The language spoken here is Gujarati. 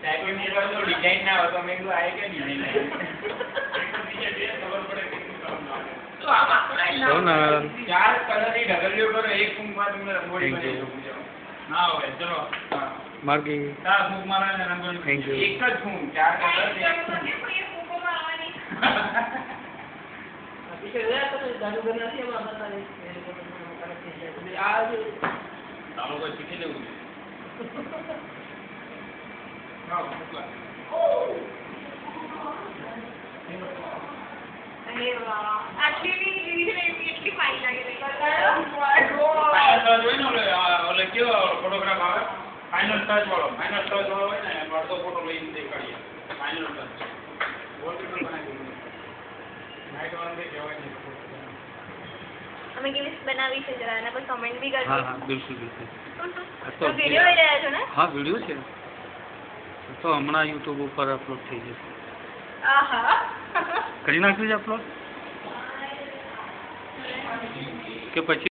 ડિઝાઇન ના હોય તો મેં કીધું આ કે ડિઝાઇન ચાર કલરની ઢગલીઓ કરો એક ફૂંકમાં તમને રંગોળી બની ના હોય ચલો માર્ગી ચાર ફૂંક મારવાના રંગોળી એક જ ફૂંક ચાર કલર ચાલો કોઈ શીખી લેવું ફોટોગ્રાફ આવે ફાઇનલ ટચ વાળો હોય ને અડધો ફોટો લઈને દેખાડીએ ફાઇનલ ટચ વોલપેપર બનાવી નાઈટ વાળા કહેવાય નહીં અમે કેવી બનાવી છે જરા એના પર કમેન્ટ બી કરજો. હા બિલકુલ તો વિડિયો લઈ રહ્યા છો ને? હા વિડિયો છે તો હમણાં YouTube ઉપર અપલોડ થઈ જશે. આહા કરી નાખ્યું છે અપલોડ કે પછી